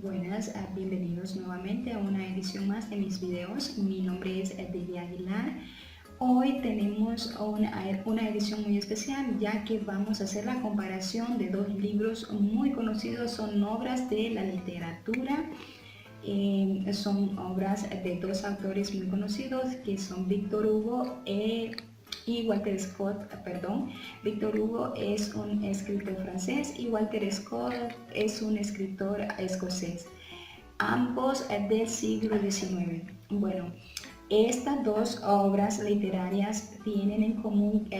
Buenas, bienvenidos nuevamente a una edición más de mis videos. Mi nombre es Delia Aguilar. Hoy tenemos una edición muy especial, ya que vamos a hacer la comparación de dos libros muy conocidos. Son obras de la literatura, son obras de dos autores muy conocidos que son Victor Hugo y Walter Scott, perdón. Victor Hugo es un escritor francés y Walter Scott es un escritor escocés, ambos del siglo XIX. Bueno, estas dos obras literarias tienen en común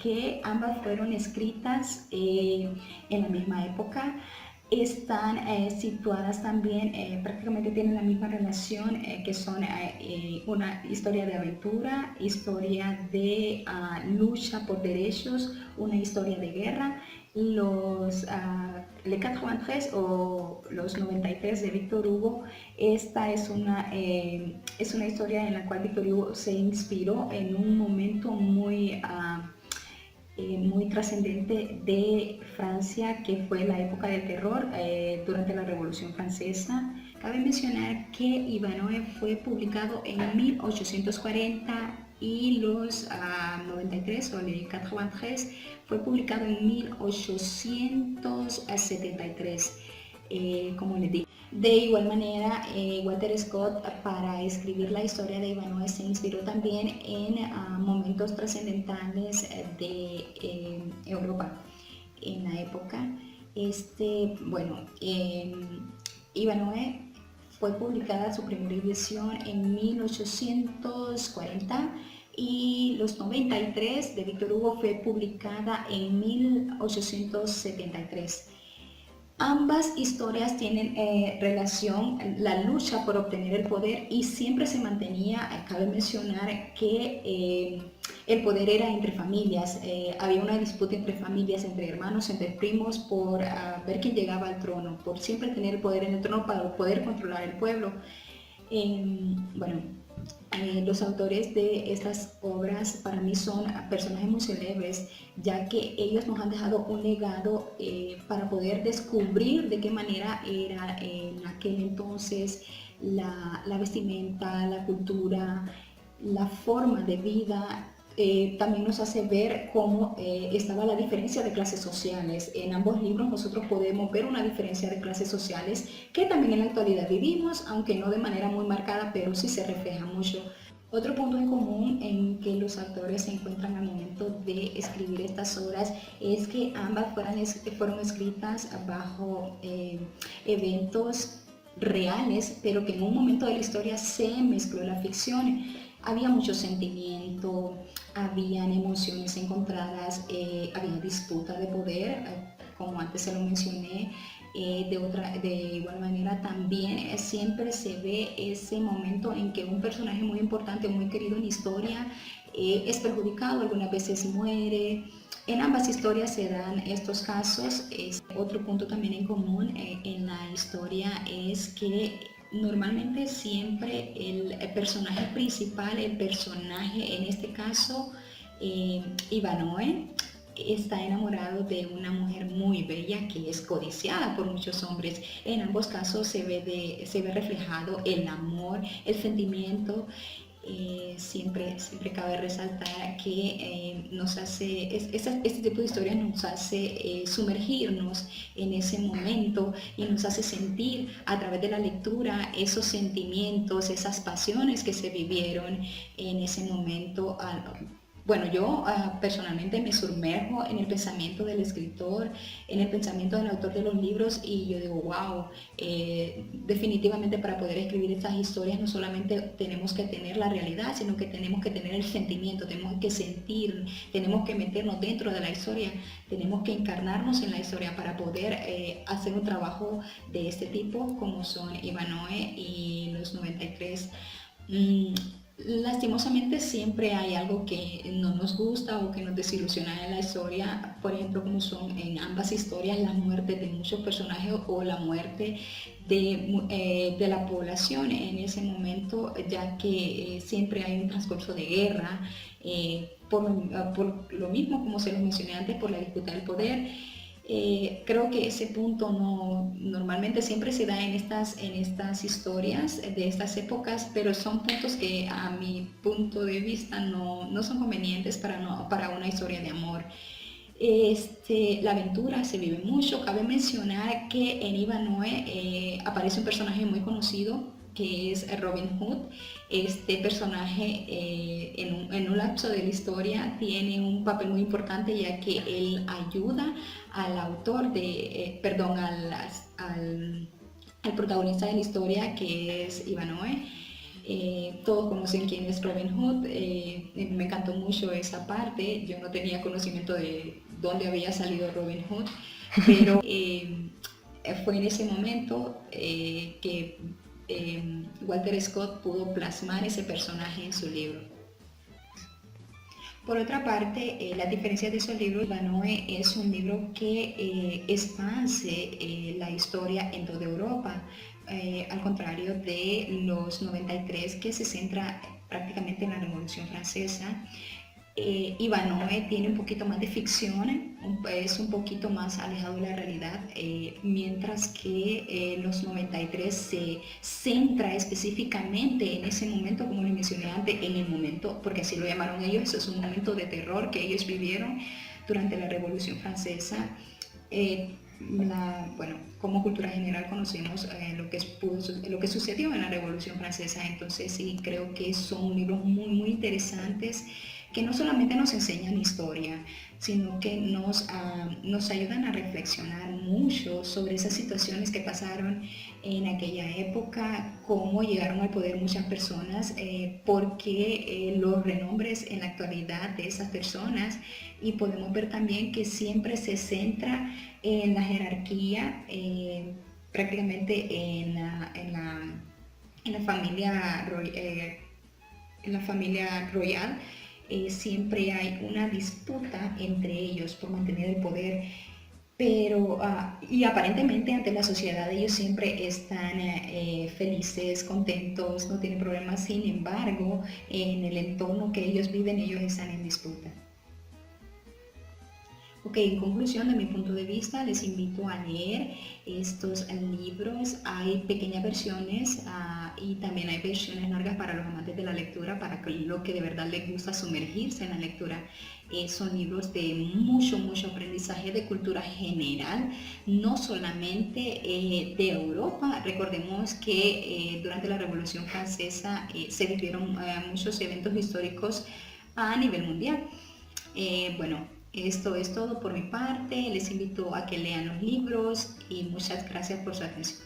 que ambas fueron escritas en la misma época. Están situadas también, prácticamente tienen la misma relación, que son una historia de aventura, historia de lucha por derechos, una historia de guerra. Los Le 93 o los 93 de Victor Hugo, esta es una historia en la cual Victor Hugo se inspiró en un momento muy trascendente de Francia, que fue la época del terror durante la Revolución Francesa. Cabe mencionar que Ivanhoe fue publicado en 1840 y los 93 o Le 93 fue publicado en 1873, como les dije. De igual manera, Walter Scott, para escribir la historia de Ivanhoe, se inspiró también en momentos trascendentales de Europa en la época. Ivanhoe fue publicada su primera edición en 1840 y los 93 de Victor Hugo fue publicada en 1873. Ambas historias tienen relación, la lucha por obtener el poder, y siempre se mantenía, cabe mencionar que el poder era entre familias, había una disputa entre familias, entre hermanos, entre primos, por ver quién llegaba al trono, por siempre tener el poder en el trono para poder controlar el pueblo. Bueno, los autores de estas obras para mí son personajes muy célebres, ya que ellos nos han dejado un legado para poder descubrir de qué manera era en aquel entonces la vestimenta, la cultura, la forma de vida. También nos hace ver cómo estaba la diferencia de clases sociales. En ambos libros nosotros podemos ver una diferencia de clases sociales que también en la actualidad vivimos, aunque no de manera muy marcada, pero sí se refleja mucho. Otro punto en común en que los autores se encuentran al momento de escribir estas obras es que ambas fueron escritas bajo eventos reales, pero que en un momento de la historia se mezcló la ficción. Había mucho sentimiento, habían emociones encontradas, había disputa de poder, como antes se lo mencioné. De igual manera también siempre se ve ese momento en que un personaje muy importante, muy querido en la historia, es perjudicado, algunas veces muere. En ambas historias se dan estos casos. Otro punto también en común en la historia es que normalmente siempre el personaje principal, el personaje en este caso, Ivanhoe, está enamorado de una mujer muy bella que es codiciada por muchos hombres. En ambos casos se ve reflejado el amor, el sentimiento. Siempre cabe resaltar que este tipo de historias nos hace sumergirnos en ese momento y nos hace sentir a través de la lectura esos sentimientos, esas pasiones que se vivieron en ese momento. Bueno, yo personalmente me sumerjo en el pensamiento del escritor, en el pensamiento del autor de los libros, y yo digo, wow, definitivamente para poder escribir estas historias no solamente tenemos que tener la realidad, sino que tenemos que tener el sentimiento, tenemos que sentir, tenemos que meternos dentro de la historia, tenemos que encarnarnos en la historia para poder hacer un trabajo de este tipo, como son Ivanhoe y los 93. Lastimosamente siempre hay algo que no nos gusta o que nos desilusiona en la historia, por ejemplo, como son en ambas historias la muerte de muchos personajes o la muerte de la población en ese momento, ya que siempre hay un transcurso de guerra, por lo mismo, como se lo mencioné antes, por la disputa del poder. Creo que ese punto no, normalmente siempre se da en estas historias de estas épocas, pero son puntos que a mi punto de vista no son convenientes para, para una historia de amor. La aventura se vive mucho. Cabe mencionar que en Ivanhoe aparece un personaje muy conocido que es Robin Hood. Este personaje en un lapso de la historia tiene un papel muy importante, ya que él ayuda al autor perdón, al protagonista de la historia, que es Ivanhoe. Todos conocen quién es Robin Hood. Me encantó mucho esa parte. Yo no tenía conocimiento de dónde había salido Robin Hood, pero fue en ese momento que Walter Scott pudo plasmar ese personaje en su libro. Por otra parte, las diferencias de esos libros, Ivanhoe es un libro que esparce la historia en toda Europa, al contrario de los 93, que se centra prácticamente en la Revolución Francesa. Ivanhoe tiene un poquito más de ficción, es un poquito más alejado de la realidad, mientras que los 93 se centra específicamente en ese momento, como les mencioné antes, en el momento, porque así lo llamaron ellos, eso es un momento de terror que ellos vivieron durante la Revolución Francesa. Bueno, como cultura general conocemos lo que sucedió en la Revolución Francesa, entonces sí creo que son libros muy interesantes que no solamente nos enseñan historia, sino que nos ayudan a reflexionar mucho sobre esas situaciones que pasaron en aquella época, cómo llegaron al poder muchas personas, porque los renombres en la actualidad de esas personas, y podemos ver también que siempre se centra en la jerarquía, prácticamente en la familia royal. Siempre hay una disputa entre ellos por mantener el poder, pero y aparentemente ante la sociedad ellos siempre están felices, contentos, no tienen problemas. Sin embargo, en el entorno que ellos viven, ellos están en disputa. Ok, en conclusión, de mi punto de vista, les invito a leer estos libros. Hay pequeñas versiones y también hay versiones largas para los amantes de la lectura, para lo que de verdad les gusta sumergirse en la lectura. Son libros de mucho aprendizaje de cultura general, no solamente de Europa. Recordemos que durante la Revolución Francesa se vivieron muchos eventos históricos a nivel mundial. Bueno, esto es todo por mi parte. Les invito a que lean los libros y muchas gracias por su atención.